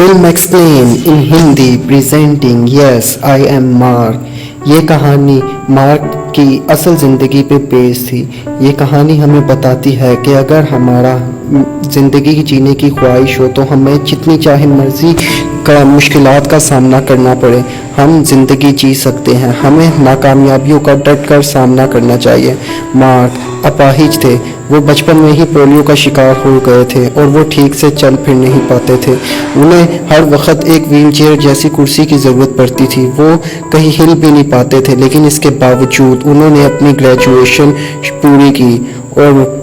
Film explain in Hindi presenting yes I am mark. ये कहानी mark की असल ज़िंदगी पे बेस्ड थी। ये कहानी हमें बताती है कि अगर हमारा ज़िंदगी जीने की ख्वाहिश हो तो हमें जितनी चाहे मर्ज़ी का मुश्किलात का सामना करना पड़े, हम ज़िंदगी जी सकते हैं। हमें नाकामयाबियों का डट कर सामना करना चाहिए। मार्क अपाहिज थे। वो बचपन में ही पोलियो का शिकार हो गए थे और वो ठीक से चल फिर नहीं पाते थे। उन्हें हर वक्त एक व्हीलचेयर जैसी कुर्सी की ज़रूरत पड़ती थी। वो कहीं हिल भी नहीं पाते थे, लेकिन इसके बावजूद उन्होंने अपनी ग्रेजुएशन पूरी की और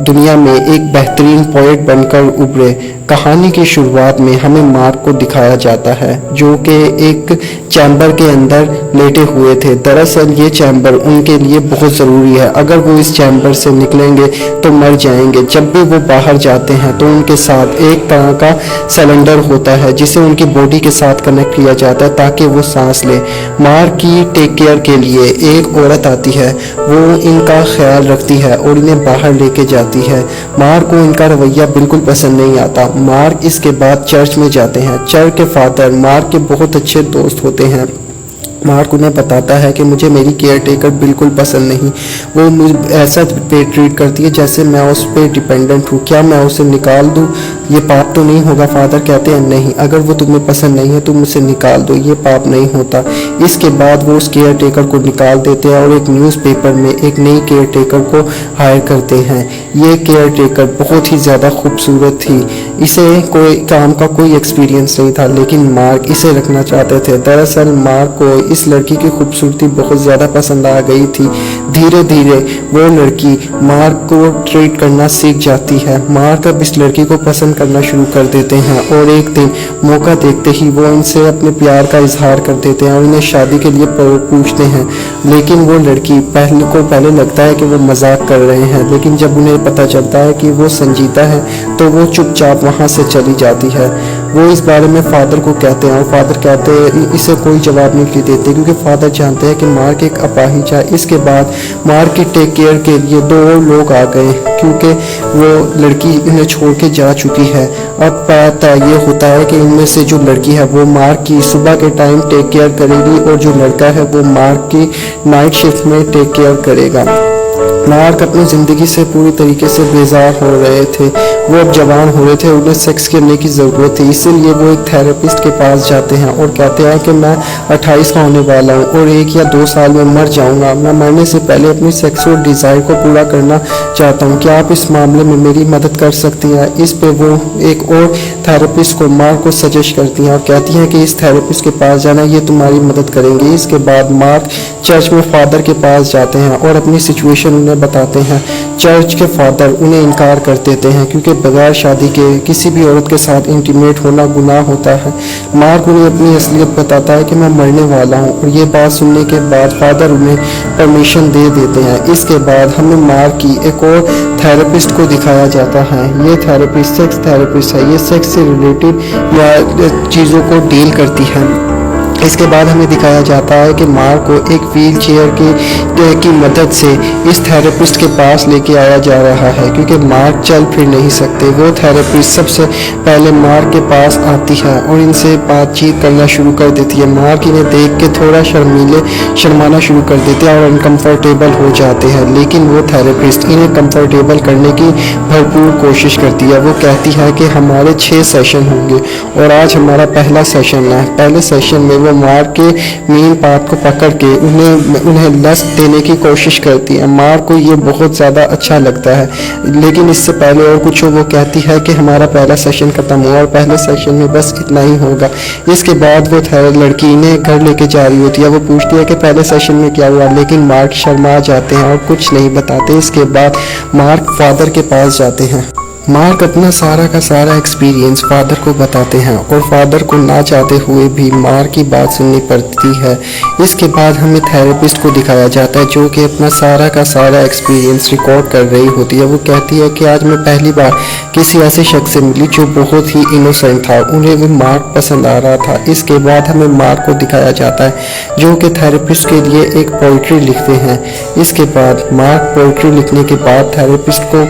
दुनिया में एक बेहतरीन पोएट बनकर उभरे। कहानी की शुरुआत में हमें मार्क को दिखाया जाता है जो कि एक चैम्बर के अंदर लेटे हुए थे। दरअसल ये चैम्बर उनके लिए बहुत ज़रूरी है। अगर वो इस चैम्बर से निकलेंगे तो मर जाएंगे। जब भी वो बाहर जाते हैं तो उनके साथ एक तरह का सिलेंडर होता है जिसे उनकी बॉडी के साथ कनेक्ट किया जाता है ताकि वो सांस ले। मार्क की टेक केयर के लिए एक औरत आती है, वो इनका ख्याल रखती है और इन्हें बाहर लेके जाती है। मार्क को इनका रवैया बिल्कुल पसंद नहीं आता। मार्क इसके बाद चर्च में जाते हैं। चर्च के फादर मार्क के बहुत अच्छे दोस्त होते हैं। मार्क उन्हें बताता है कि मुझे मेरी केयर टेकर बिल्कुल पसंद नहीं। वो मुझे ऐसा पे ट्रीट करती है जैसे मैं उस पर डिपेंडेंट हूँ। क्या मैं उसे निकाल दूँ? ये पाप तो नहीं होगा? फादर कहते हैं नहीं, अगर वो तुम्हें पसंद नहीं है तुम उसे निकाल दो, ये पाप नहीं होता। इसके बाद वो उस केयर टेकर को निकाल देते हैं और एक न्यूज़पेपर में एक नई केयर टेकर को हायर करते हैं। ये केयर टेकर बहुत ही ज़्यादा खूबसूरत थी। इसे कोई काम का कोई एक्सपीरियंस नहीं था, लेकिन मार्क इसे रखना चाहते थे। दरअसल मार्क को इस लड़की की खूबसूरती बहुत ज़्यादा पसंद आ गई थी। धीरे धीरे वो लड़की मार्क को ट्रीट करना सीख जाती है। मार्क अब इस लड़की को पसंद करना शुरू कर देते हैं और एक दिन मौका देखते ही वो इनसे अपने प्यार का इजहार कर देते हैं और इन्हें शादी के लिए पूछते हैं। लेकिन वो लड़की पहले लगता है कि वो मजाक कर रहे हैं, लेकिन जब उन्हें पता चलता है कि वो संजीदा है तो वो चुपचाप वहाँ से चली जाती है। वो इस बारे में फादर को कहते हैं और फादर कहते हैं इसे कोई जवाब नहीं देते क्योंकि फादर जानते हैं कि मार्क एक अपाहिज है। इसके बाद मार्क की टेक केयर के लिए दो और लोग आ गए क्योंकि वो लड़की इन्हें छोड़ के जा चुकी है। अब पता ये होता है कि इनमें से जो लड़की है वो मार्क की सुबह के टाइम टेक केयर करेगी और जो लड़का है वो मार्क की नाइट शिफ्ट में टेक केयर करेगा। मार्क अपनी ज़िंदगी से पूरी तरीके से बेजार हो रहे थे। वो अब जवान हो रहे थे, उन्हें सेक्स करने की ज़रूरत थी। इसीलिए वो एक थेरेपिस्ट के पास जाते हैं और कहते हैं कि मैं 28 का होने वाला हूँ और 1 या 2 साल में मर जाऊँगा। मैं मरने से पहले अपनी सेक्सुअल डिज़ायर को पूरा करना चाहता हूँ। क्या आप इस मामले में मेरी मदद कर सकती हैं? इस पे वो एक और थेरेपिस्ट को मार्क को सजेस्ट करती हैं और कहती हैं कि इस थेरेपिस्ट के पास जाना, ये तुम्हारी मदद करेंगे। इसके बाद मार्क चर्च में फादर के पास जाते हैं और अपनी सिचुएशन उन्हें बताते हैं। चर्च के फादर उन्हें इनकार कर देते हैं क्योंकि बगैर शादी के किसी भी औरत के साथ इंटीमेट होना गुनाह होता है। मार्क उन्हें अपनी असलियत बताता है कि मैं मरने वाला हूँ और ये बात सुनने के बाद फादर उन्हें परमिशन दे देते हैं। इसके बाद हमें मार्क की एक और थेरेपिस्ट को दिखाया जाता है। ये थेरेपिस्ट सेक्स थेरेपिस्ट है। ये सेक्स से रिलेटेड या चीज़ों को डील करती है। इसके बाद हमें दिखाया जाता है कि मार्क को एक व्हील चेयर की मदद से इस थेरेपिस्ट के पास लेके आया जा रहा है क्योंकि मार्क चल फिर नहीं सकते। वो थेरेपिस्ट सबसे पहले मार्क के पास आती है और इनसे बातचीत करना शुरू कर देती है। मार्क इन्हें देख के थोड़ा शर्माना शुरू कर देते हैं और अनकम्फर्टेबल हो जाते हैं, लेकिन वो थेरेपिस्ट इन्हें कम्फर्टेबल करने की भरपूर कोशिश करती है। वो कहती है कि हमारे 6 सेशन होंगे और आज हमारा पहला सेशन है। पहले सेशन में वो मार्क के मेन पार्ट को पकड़ के उन्हें लस्ट देने की कोशिश करती है। मार्क को ये बहुत ज़्यादा अच्छा लगता है, लेकिन इससे पहले और कुछ वो कहती है कि हमारा पहला सेशन ख़त्म हुआ और पहले सेशन में बस इतना ही होगा। इसके बाद वो लड़की इन्हें घर लेके जा रही होती है। वो पूछती है कि पहले सेशन में क्या हुआ, लेकिन मार्क शर्मा जाते हैं और कुछ नहीं बताते। इसके बाद मार्क फादर के पास जाते हैं। मार्क अपना सारा का सारा एक्सपीरियंस फादर को बताते हैं और फादर को ना चाहते हुए भी मार्क की बात सुननी पड़ती है। इसके बाद हमें थेरेपिस्ट को दिखाया जाता है जो कि अपना सारा का सारा एक्सपीरियंस रिकॉर्ड कर रही होती है। वो कहती है कि आज मैं पहली बार किसी ऐसे शख्स से मिली जो बहुत ही इनोसेंट था, उन्हें भी मार्क पसंद आ रहा था। इसके बाद हमें मार्क को दिखाया जाता है जो कि थेरेपिस्ट के लिए एक पोइट्री लिखते हैं। इसके बाद मार्क पोइट्री लिखने के बाद थेरेपिस्ट को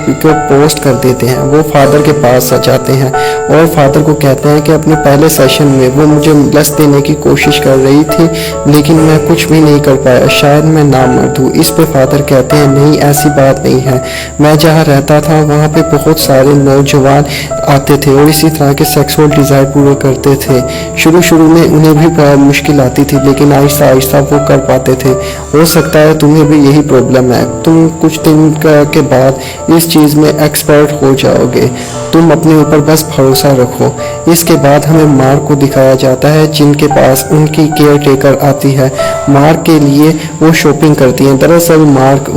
पोस्ट कर देते हैं। वो फादर के पास आ जाते हैं और फादर को कहते हैं कि अपने पहले सेशन में वो मुझे लस देने की कोशिश कर रही थी, लेकिन मैं कुछ भी नहीं कर पाया, शायद मैं नामर्द हूँ। इस पे फादर कहते हैं नहीं, ऐसी बात नहीं है, मैं जहाँ रहता था वहाँ पे बहुत सारे नौजवान आते थे और इसी तरह के सेक्सुअल डिज़ायर पूरे करते थे। शुरू में उन्हें भी बहुत मुश्किल आती थी, लेकिन आहिस्ता आहिस्ता वो कर पाते थे। हो सकता है तुम्हें भी यही प्रॉब्लम है, तुम कुछ दिन के बाद इस चीज़ में एक्सपर्ट हो जाओगे, तुम अपने ऊपर बस भरोसा रखो। इसके बाद हमें मार्क को दिखाया जाता है जिनके पास उनकी केयर टेकर आती है। मार्क के लिए वो शॉपिंग करती हैं। दरअसल मार्क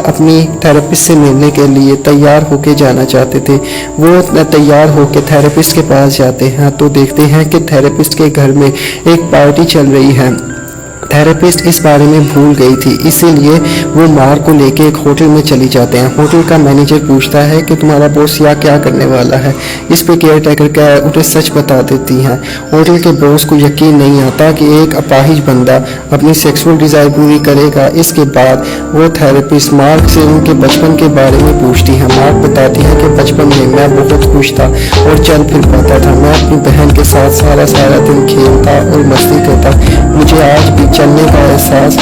अपनी थेरेपिस्ट से मिलने के लिए तैयार होके जाना चाहते थे। वो तैयार होके थेरेपिस्ट के पास जाते हैं तो देखते हैं कि थेरेपिस्ट के घर में एक पार्टी चल रही है। थेरेपिस्ट इस बारे में भूल गई थी, इसीलिए वो मार्क को लेके एक होटल में चली जाते हैं। होटल का मैनेजर पूछता है कि तुम्हारा बॉस यहाँ क्या करने वाला है। इस पे केयर टेकर क्या उन्हें सच बता देती हैं। होटल के बॉस को यकीन नहीं आता कि एक अपाहिज बंदा अपनी सेक्सुअल डिज़ायर पूरी करेगा। इसके बाद वो थेरेपिस्ट मार्क से उनके बचपन के बारे में पूछती है। मार्क बताती है कि बचपन में मैं बहुत खुश था और चल फिर पाता था, मैं अपनी बहन के साथ सारा दिन खेलता और मस्ती करता। मुझे आज भी चलने का एहसास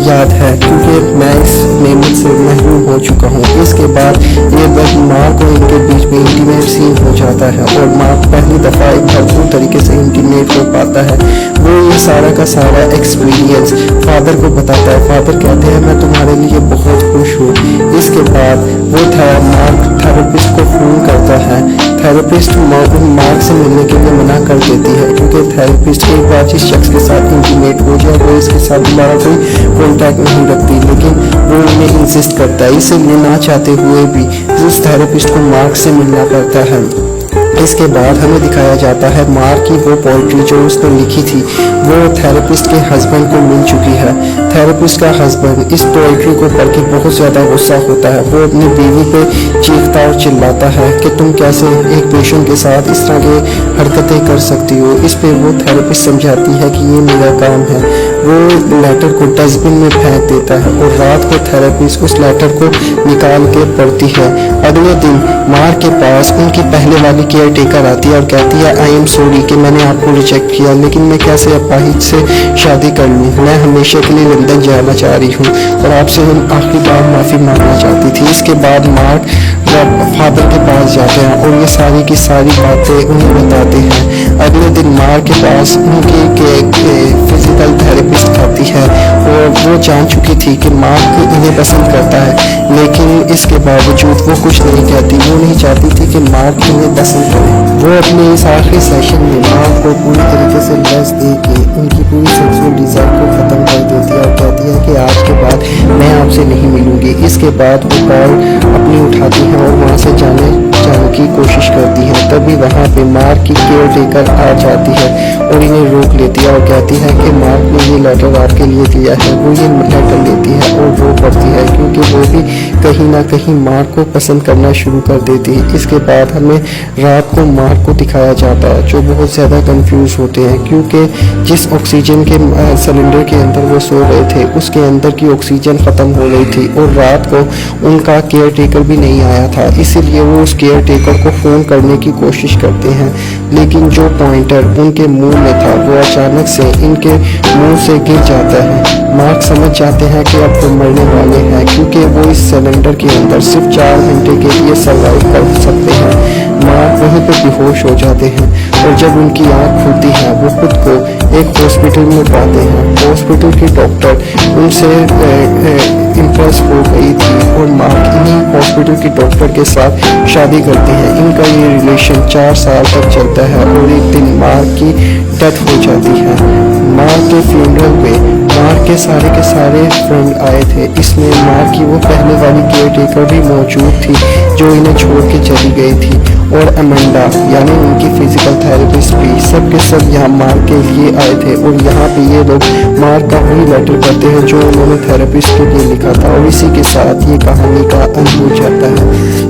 याद है क्योंकि मैं इस नेमत से महरूम हो चुका हूँ। इसके बाद ये मार्क और इनके बीच में इंटीमेट सीन हो जाता है और मार्क पहली दफ़ा एक भरपूर तरीके से इंटीमेट हो पाता है। वो ये सारा का सारा एक्सपीरियंस फादर को बताता है। फादर कहते हैं मैं तुम्हारे लिए बहुत खुश हूँ। इसके बाद वो मार्क थेरेपिस्ट को फ़ोन करता है। थेरेपिस्ट मार्क से मिलने के लिए मना कर देती है क्योंकि थेरेपिस्ट एक बार जिस शख्स के साथ इंटीमेट हो जाए वो इसके साथ दोबारा कोई कॉन्टैक्ट नहीं रखती, लेकिन वो उन्हें इंसिस्ट करता है। इसलिए ना चाहते हुए भी उस थेरेपिस्ट को मार्क से मिलना पड़ता है। इसके बाद हमें दिखाया जाता है मार्क की वो पोइट्री जो उसने लिखी थी वो थेरेपिस्ट के हस्बैंड को मिल चुकी है। थेरेपिस्ट का हस्बैंड इस पोइट्री को पढ़ के बहुत ज़्यादा गुस्सा होता है। वो अपनी बीवी पे चीखता और चिल्लाता है कि तुम कैसे एक पेशेंट के साथ इस तरह की हरकतें कर सकती हो। इस पे वो थेरेपिस्ट समझाती है कि ये मेरा काम है। वो लेटर को डस्टबिन में फेंक देता है और रात को थेरेपिस्ट उस लेटर को निकाल के पढ़ती है। अगले दिन मार्क के पास उनकी पहले वाली केयर टेकर आती है और कहती है आई एम सॉरी कि मैंने आपको रिजेक्ट किया, लेकिन मैं कैसे अपाहिज से शादी कर लूँ। मैं हमेशा के लिए लंदन जाना चाह रही हूँ और आपसे हम आखिरी बार माफ़ी मांगना चाहती थी। इसके बाद मार्क फादर के पास जाते हैं और ये सारी की सारी बातें उन्हें बताते हैं। अगले दिन मार्क के पास उनकी फिजिकल थेरेपिस्ट आती है और वो जान चुकी थी कि मार्क इन्हें पसंद करता है, लेकिन इसके बावजूद वो कुछ नहीं कहती। वो नहीं चाहती थी कि मार्क इन्हें पसंद करे। वो अपने इस आखिरी सेशन में मार्क को पूरी तरीके से लस दे के उनकी पूरी सेक्सुअल डिज़ायर को ख़त्म कर देती है और कहती है कि आज के बाद मैं आपसे नहीं मिलूंगी। इसके बाद वो कॉल अपनी उठाती है और वहाँ से जाने की कोशिश करती है। तभी वहाँ पे मार्क की केयर टेकर आ जाती है और इन्हें रोक लेती है और कहती है कि मार्क ने ये लेटर आपके लिए दिया है। वो ये लेटर लेती है और वो पढ़ती है क्योंकि वो भी कहीं ना कहीं मार्क को पसंद करना शुरू कर देती है। इसके बाद हमें रात को मार्क को दिखाया जाता है जो बहुत ज़्यादा कंफ्यूज होते हैं क्योंकि जिस ऑक्सीजन के सिलेंडर के अंदर वो सो रहे थे उसके अंदर की ऑक्सीजन ख़त्म हो गई थी और रात को उनका केयर टेकर भी नहीं आया था। इसीलिए वो उस केयर टेकर को फ़ोन करने की कोशिश करते हैं, लेकिन जो पॉइंटर उनके मुंह में था वो अचानक से इनके मुंह से गिर जाता है। मार्क समझ जाते हैं कि अब वो मरने वाले हैं क्योंकि वो इस सिलेंडर के अंदर सिर्फ 4 घंटे के लिए सर्वाइव कर सकते हैं। मार्क वहीं पर बेहोश हो जाते हैं और जब उनकी आँख खुलती है वो खुद को एक हॉस्पिटल में पाते हैं। हॉस्पिटल के डॉक्टर उनसे इम्प्रेस हो गई थी और मार्क इन्हीं हॉस्पिटल के डॉक्टर के साथ शादी करते हैं। इनका ये रिलेशन 4 साल तक चलता है और एक दिन मार्क की डेथ हो जाती है। मार्क के फ्यूनरल पे मार्क के सारे फ्रेंड आए थे। इसमें मार्क की वो पहले वाली केयर टेकर भी मौजूद थी जो इन्हें छोड़ के चली गई थी और अमेंडा यानी उनकी फिजिकल थेरेपिस्ट भी सब के सब यहाँ मार्क के लिए आए थे और यहाँ पे ये लोग मार्क का वही लेटर करते हैं जो उन्होंने थेरेपिस्ट के लिए लिखा था और इसी के साथ ये कहानी का अंत हो जाता है।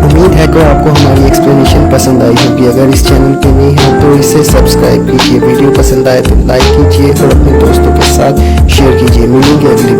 उम्मीद है कि आपको हमारी एक्सप्लेनेशन पसंद आई होगी। अगर इस चैनल पे नहीं है तो इसे सब्सक्राइब कीजिए। वीडियो पसंद आए तो लाइक कीजिए और अपने दोस्तों के साथ शेयर कीजिए। मिलेंगे अगली